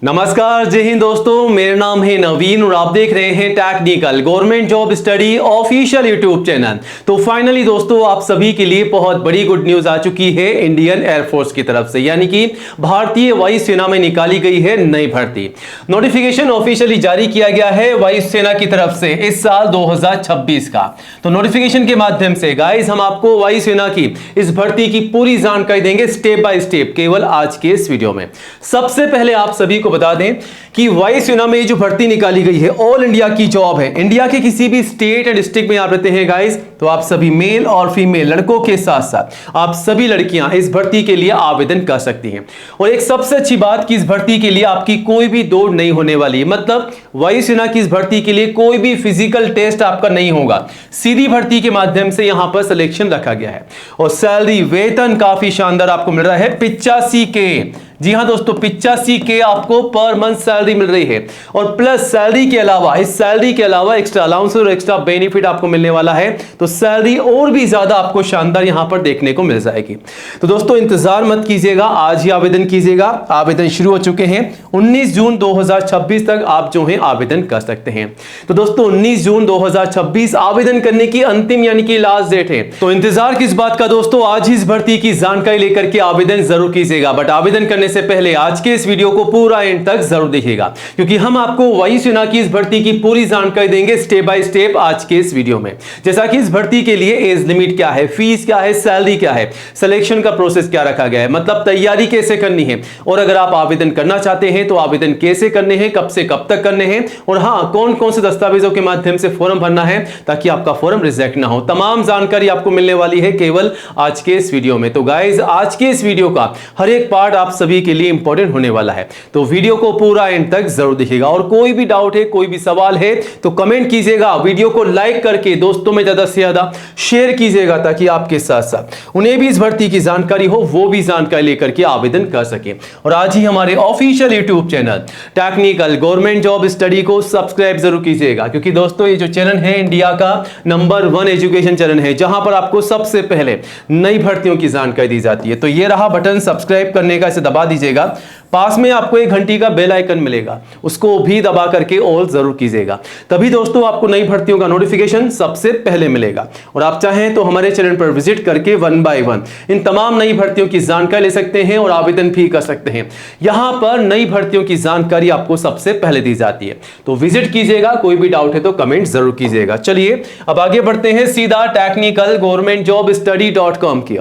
नमस्कार, जय हिंद दोस्तों। मेरा नाम है नवीन और आप देख रहे हैं technical government job study official YouTube channel. तो फाइनली दोस्तों, आप सभी के लिए बहुत बड़ी गुड न्यूज आ चुकी है इंडियन एयरफोर्स की तरफ से, यानी कि भारतीय वायुसेना में निकाली गई है नई भर्ती। नोटिफिकेशन ऑफिशियली जारी किया गया है वायुसेना की तरफ से इस साल 2026 का। तो नोटिफिकेशन के माध्यम से गाइस हम आपको वायुसेना की इस भर्ती की पूरी जानकारी देंगे स्टेप बाय स्टेप, केवल आज के इस वीडियो में। सबसे पहले आप सभी को बता दें कि वायुसेना में जो भर्ती निकाली गई है ऑल इंडिया की जॉब है। इंडिया के किसी भी स्टेट एंड डिस्ट्रिक्ट में आप रहते हैं गाइस, तो आप सभी मेल और फीमेल लड़कों के साथ साथ आप सभी लड़कियां इस भर्ती के लिए आवेदन कर सकती हैं। और एक सबसे अच्छी बात कि इस भर्ती के लिए आपकी कोई भी दौड़ नहीं होने वाली है, मतलब वायुसेना की इस भर्ती के लिए कोई भी फिजिकल टेस्ट आपका नहीं होगा, सीधी भर्ती के माध्यम से यहां पर सिलेक्शन रखा गया है। और सैलरी वेतन काफी शानदार आपको मिल रहा है 85K। जी हां दोस्तों, 85K आपको पर मंथ सैलरी मिल रही है। और प्लस सैलरी के अलावा, इस सैलरी के अलावा एक्स्ट्रा अलाउंस और एक्स्ट्रा बेनिफिट आपको मिलने वाला है। तो सैलरी और भी ज्यादा आपको शानदार यहां पर देखने को मिल जाएगी। तो दोस्तों इंतजार मत कीजिएगा, आज ही आवेदन कीजिएगा। आवेदन शुरू हो चुके हैं, 19 जून 2026 तक आप जो है आवेदन कर सकते हैं। तो दोस्तों 19 जून 2026 आवेदन करने की अंतिम यानी कि लास्ट डेट है। तो इंतजार किस बात का दोस्तों, आज ही इस भर्ती की जानकारी लेकर के आवेदन जरूर कीजिएगा। बट आवेदन करने से पहले आज के इस वीडियो को पूरा एंड तक जरूर देखिएगा, क्योंकि हम आपको वायुसेना की इस भर्ती की पूरी जानकारी देंगे स्टेप बाय स्टेप आज के इस वीडियो में। जैसा कि इस भर्ती के लिए एज लिमिट क्या है, फीस क्या है, सैलरी क्या है, सिलेक्शन का प्रोसेस क्या रखा गया है, मतलब तैयारी कैसे करनी है, और अगर आप आवेदन करना चाहते हैं तो आवेदन कैसे करने हैं, कब से कब तक करने हैं, और हाँ कौन कौन से दस्तावेजों के माध्यम से फॉर्म भरना है ताकि आपका फॉर्म रिजेक्ट ना हो। तमाम जानकारी आपको मिलने वाली है केवल आज के इस वीडियो में। तो गाइज आज के इस वीडियो का हर एक पार्ट आप सभी के लिए इंपॉर्टेंट होने वाला है, तो वीडियो को पूरा एंड तक जरूर देखिएगा। और कोई भी डाउट है, कोई भी सवाल है तो कमेंट कीजिएगा, वीडियो को लाइक करके दोस्तों में ज्यादा से ज्यादा शेयर कीजिएगा ताकि आपके साथ साथ उन्हें भी इस भर्ती की जानकारी हो, वो भी जानकारी लेकर के आवेदन कर सके। और आज ही हमारे official YouTube channel technical government job study को सब्सक्राइब जरूर कीजिएगा, क्योंकि दोस्तों ये जो चैनल है इंडिया का नंबर 1 एजुकेशन चैनल है, जहां पर आपको सबसे पहले नई भर्तियों की जानकारी दी जाती है। तो ये रहा बटन सब्सक्राइब करने का, इसे दबा दीजिएगा। पास में आपको एक घंटी का बेल आइकन मिलेगा, उसको भी दबा करके ऑल जरूर कीजिएगा, तभी दोस्तों आपको नई भर्तियों का नोटिफिकेशन सबसे पहले मिलेगा। और आप चाहें तो हमारे चैनल पर विजिट करके 1 बाय 1 इन तमाम नई भर्तियों की जानकारी ले सकते हैं और आवेदन भी कर सकते हैं। यहां पर नई भर्तियों की जानकारी आपको सबसे पहले दी जाती है, तो विजिट कीजिएगा। कोई भी डाउट है तो कमेंट जरूर कीजिएगा। चलिए अब आगे बढ़ते हैं सीधा टेक्निकल गवर्नमेंट जॉब स्टडी.com की।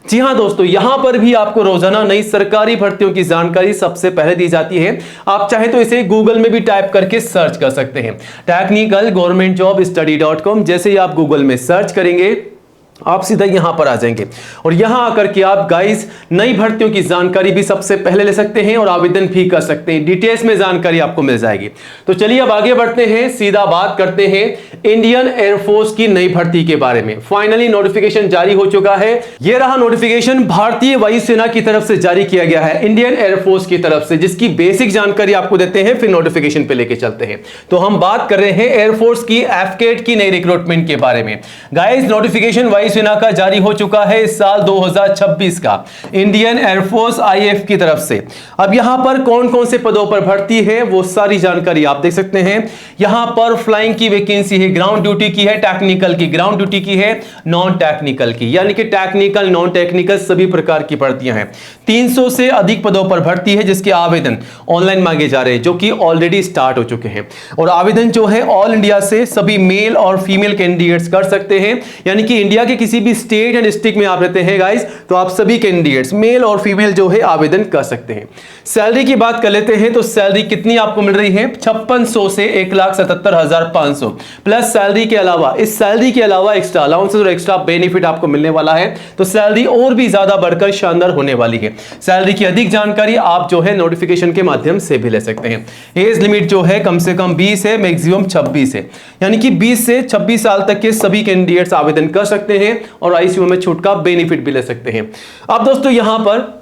जी हां दोस्तों, यहां पर भी आपको रोजाना नई सरकारी भर्तियों की जानकारी सबसे पहले दी जाती है। आप चाहे तो इसे गूगल में भी टाइप करके सर्च कर सकते हैं, टेक्निकल गवर्नमेंट जॉब स्टडी.com। जैसे ही आप गूगल में सर्च करेंगे आप सीधा यहां पर आ जाएंगे और यहां आकर के आप गाइस नई भर्तियों की जानकारी भी सबसे पहले ले सकते हैं और आवेदन भी कर सकते हैं। डिटेल्स में जानकारी आपको मिल जाएगी। तो चलिए अब आगे बढ़ते हैं, सीधा बात करते हैं इंडियन एयरफोर्स की नई भर्ती के बारे में। फाइनली नोटिफिकेशन जारी हो चुका है। यह रहा नोटिफिकेशन भारतीय वायुसेना की तरफ से जारी किया गया है, इंडियन एयरफोर्स की तरफ से, जिसकी बेसिक जानकारी आपको देते हैं, फिर नोटिफिकेशन पे लेके चलते हैं। तो हम बात कर रहे हैं एयरफोर्स की एफकेट की नई रिक्रूटमेंट के बारे में। गाइस नोटिफिकेशन वायुसेना का जारी हो चुका है इस साल 2026 का, इंडियन एयरफोर्स आईएफ की तरफ से। अब यहां पर कौन कौन से पदों पर भर्ती है वो सारी जानकारी आप देख सकते हैं। यहां पर फ्लाइंग की वैकेंसी है, ग्राउंड ड्यूटी की है, टेक्निकल की, ग्राउंड ड्यूटी की है, नॉन टेक्निकल की, यानी कि टेक्निकल नॉन टेक्निकल सभी प्रकार की भर्तियां हैं। 300 से अधिक पदों पर भर्ती है, जिसके आवेदन ऑनलाइन मांगे जा रहे हैं, जो कि ऑलरेडी स्टार्ट हो चुके हैं। और आवेदन जो है ऑल इंडिया से सभी मेल और फीमेल कैंडिडेट्स कर सकते हैं, यानी कि इंडिया के किसी भी स्टेट एंड डिस्ट्रिक्ट में आप रहते हैं गाइस, तो आप सभी कैंडिडेट्स मेल और फीमेल जो है आवेदन कर सकते हैं। सैलरी की बात कर लेते हैं, तो सैलरी कितनी आपको मिल रही है 5600 से 1,77,500 प्लस सैलरी के अलावा, इस सैलरी के अलावा एक्स्ट्रा अलाउंसेस और एक्स्ट्रा बेनिफिट आपको मिलने वाला है। तो सैलरी और भी ज्यादा बढ़कर शानदार होने वाली है। सैलरी की अधिक जानकारी आप जो है नोटिफिकेशन के माध्यम से भी ले सकते हैं। एज लिमिट जो है कम से कम 20 है, मैक्सिमम 26 है, यानी कि 20 से 26 साल तक के सभी कैंडिडेट्स आवेदन कर सकते हैं और आईसीयू में छूट का बेनिफिट भी ले सकते हैं। अब दोस्तों यहां पर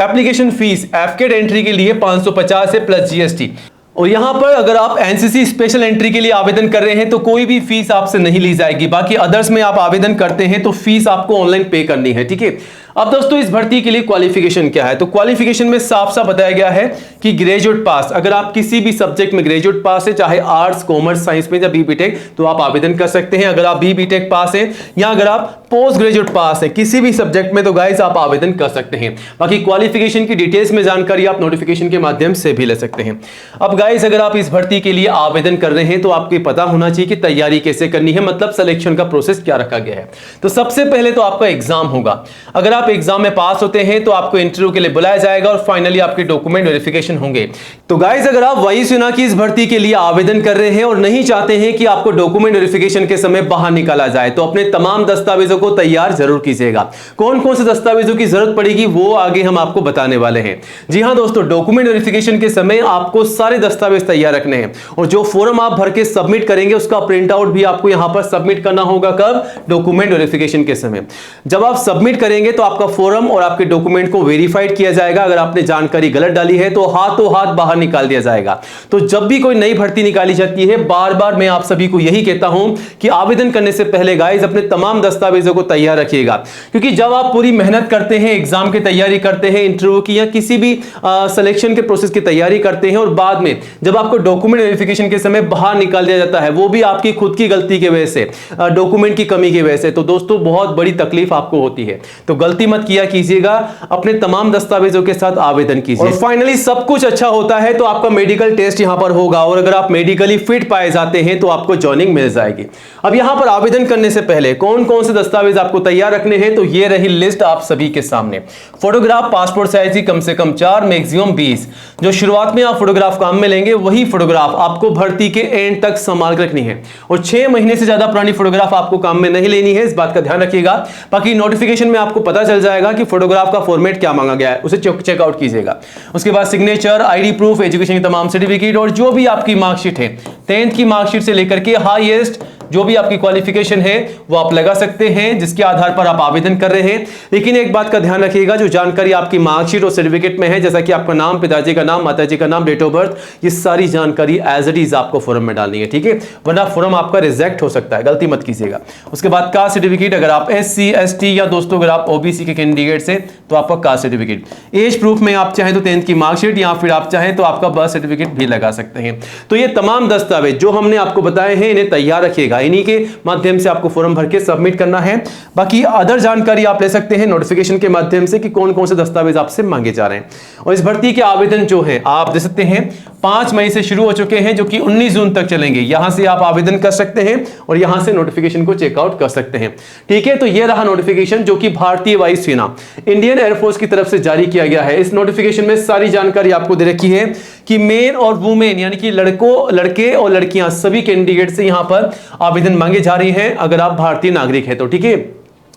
एप्लीकेशन फीस एफकेट एंट्री के लिए 550 है प्लस जीएसटी। और यहां पर अगर आप एनसीसी स्पेशल एंट्री के लिए आवेदन कर रहे हैं तो कोई भी फीस आपसे नहीं ली जाएगी। बाकी अदर्स में आप आवेदन करते हैं तो फीस आपको ऑनलाइन पे करनी है, ठीक है। अब दोस्तों इस भर्ती के लिए क्वालिफिकेशन क्या है, तो क्वालिफिकेशन में साफ साफ बताया गया है कि ग्रेजुएट पास, अगर आप किसी भी सब्जेक्ट में ग्रेजुएट पास है, चाहे आर्ट्स कॉमर्स साइंस में या बीटेक, तो आप आवेदन कर सकते हैं। अगर आप बीटेक पास है या अगर आप पोस्ट ग्रेजुएट पास है किसी भी सब्जेक्ट में, तो गाइस आप आवेदन कर सकते हैं। बाकी क्वालिफिकेशन की डिटेल्स में जानकारी आप नोटिफिकेशन के माध्यम से भी ले सकते हैं। अब गाइस अगर आप इस भर्ती के लिए आवेदन कर रहे हैं तो आपको पता होना चाहिए कि तैयारी कैसे करनी है, मतलब सिलेक्शन का प्रोसेस क्या रखा गया है। तो सबसे पहले तो आपका एग्जाम होगा। अगर आप एग्जाम में पास होते हैं तो आपको इंटरव्यू के लिए बुलाया जाएगा और फाइनली आपके डॉक्यूमेंट वेरिफिकेशन होंगे। तो गाइस अगर आप वही सुना कि इस भर्ती के लिए आवेदन कर रहे हैं और नहीं चाहते हैं कि आपको डॉक्यूमेंट वेरिफिकेशन के समय बाहर निकाला जाए, तो अपने तमाम दस्तावेजों को तैयार जरूर कीजिएगा। कौन कौन से दस्तावेजों की जरूरत पड़ेगी वो आगे हम आपको बताने वाले हैं। जी हां दोस्तों, डॉक्यूमेंट वेरिफिकेशन के समय आपको सारे दस्तावेज तैयार रखने हैं और जो फॉर्म आप भर के सबमिट करेंगे उसका प्रिंट आउट भी आपको यहां पर सबमिट करना होगा। कब? डॉक्यूमेंट वेरिफिकेशन के समय। जब आप सबमिट करेंगे तो आपका फॉर्म और आपके डॉक्यूमेंट को वेरीफाइड किया जाएगा। अगर आपने जानकारी गलत डाली है तो हाथों हाथ बाहर निकाल दिया जाएगा। तो जब भी कोई नई भर्ती निकाली जाती है, बार बार मैं आप सभी को यही कहता हूं कि आवेदन करने से पहले गाइस अपने तमाम दस्तावेजों को तैयार रखिएगा, क्योंकि जब आप पूरी मेहनत करते हैं, एग्जाम की तैयारी करते हैं, इंटरव्यू की या किसी भी सिलेक्शन के प्रोसेस की तैयारी करते हैं और बाद में जब आपको डॉक्यूमेंट वेरिफिकेशन के समय बाहर निकाल दिया जाता है, वो भी आपकी खुद की गलती की वजह से, डॉक्यूमेंट की कमी की वजह से, तो दोस्तों बहुत बड़ी तकलीफ आपको होती है। तो गलती मत किया कीजिएगा, अपने तमाम दस्तावेजों के साथ आवेदन कीजिए। और फाइनली सब कुछ अच्छा होता है तो आपका मेडिकल टेस्ट यहां पर होगा और अगर आप मेडिकली फिट पाए जाते हैं तो आपको जॉइनिंग मिल जाएगी। अब यहां पर आवेदन करने से पहले कौन कौन से दस्तावेज आपको तैयार रखने हैं, तो ये रही लिस्ट आप सभी के सामने। फोटोग्राफ पासपोर्ट साइज की कम से कम 4, मैक्सिमम 20। जो शुरुआत में आप फोटोग्राफ काम में लेंगे वही फोटोग्राफ आपको भर्ती के एंड तक संभाल कर रखनी है और 6 महीने से ज्यादा पुरानी फोटोग्राफ आपको काम में नहीं लेनी है, इस बात का ध्यान रखिएगा। बाकी नोटिफिकेशन में आपको पता चल जाएगा कि फोटोग्राफ का फॉर्मेट क्या मांगा गया है, उसे चेकआउट कीजिएगा। उसके बाद सिग्नेचर, आईडी प्रूफ, एजुकेशन के तमाम सर्टिफिकेट और जो भी आपकी मार्कशीट है, 10th की मार्कशीट से लेकर के हाईएस्ट जो भी आपकी क्वालिफिकेशन है वो आप लगा सकते हैं, जिसके आधार पर आप आवेदन कर रहे हैं। लेकिन एक बात का ध्यान रखिएगा, जो जानकारी आपकी मार्कशीट और सर्टिफिकेट में है, जैसा कि आपका नाम, पिताजी का नाम, माताजी का नाम, डेट ऑफ बर्थ, ये सारी जानकारी एज इट इज आपको फॉर्म में डालनी है, ठीक है, वरना फॉर्म आपका रिजेक्ट हो सकता है, गलती मत कीजिएगा। उसके बाद कास्ट सर्टिफिकेट, अगर आप SC ST या दोस्तों अगर आप OBC के कैंडिडेट से तो आपका कास्ट सर्टिफिकेट। एज प्रूफ में आप चाहें तो 10th की मार्कशीट या फिर आप चाहें तो आपका बर्थ सर्टिफिकेट भी लगा सकते हैं। तो ये तमाम दस्तावेज जो हमने आपको बताए हैं इन्हें तैयार रखिएगा, इन्हीं के माध्यम से आपको फॉर्म भर के सबमिट करना है। बाकी अदर जानकारी आप ले सकते हैं नोटिफिकेशन के माध्यम से कि कौन कौन से दस्तावेज आपसे मांगे जा रहे हैं। और इस भर्ती के आवेदन जो है आप दे सकते हैं 5 मई से शुरू हो चुके हैं, जो कि 19 जून तक चलेंगे। यहां से आप आवेदन कर सकते हैं और यहां से नोटिफिकेशन को चेकआउट कर सकते हैं, ठीक है। तो यह रहा नोटिफिकेशन जो कि भारतीय वायुसेना इंडियन एयरफोर्स की तरफ से जारी किया गया है। इस नोटिफिकेशन में सारी जानकारी आपको दे रखी है कि मेन और वुमेन यानी कि लड़के और लड़कियां सभी कैंडिडेट से यहां पर आवेदन मांगे जा रही हैं, अगर आप भारतीय नागरिक हैं तो, ठीक है।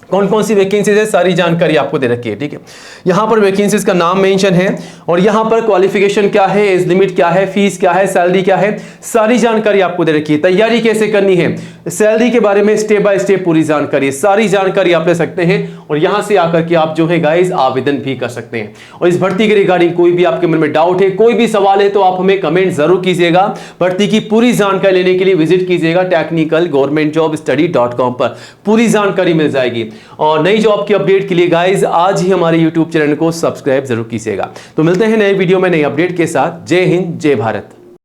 कौन कौन सी वैकेंसीज है सारी जानकारी आपको दे रखी है, ठीक है। यहां पर वैकेंसीज का नाम मेंशन है और यहां पर क्वालिफिकेशन क्या है, एज लिमिट क्या है, फीस क्या है, सैलरी क्या है, सारी जानकारी आपको दे रखी है। तैयारी कैसे करनी है, सैलरी के बारे में स्टेप बाय स्टेप पूरी जानकारी, सारी जानकारी आप ले सकते हैं और यहां से आकर के आप जो है गाइस आवेदन भी कर सकते हैं। और इस भर्ती के रिगार्डिंग कोई भी आपके मन में डाउट है, कोई भी सवाल है, तो आप हमें कमेंट जरूर कीजिएगा। भर्ती की पूरी जानकारी लेने के लिए विजिट कीजिएगा technicalgovernmentjobstudy.com पर, पूरी जानकारी मिल जाएगी। और नई जॉब की अपडेट के लिए गाइस आज ही हमारे YouTube चैनल को सब्सक्राइब जरूर कीजिएगा। तो मिलते हैं नए वीडियो में नई अपडेट के साथ। जय हिंद, जय भारत।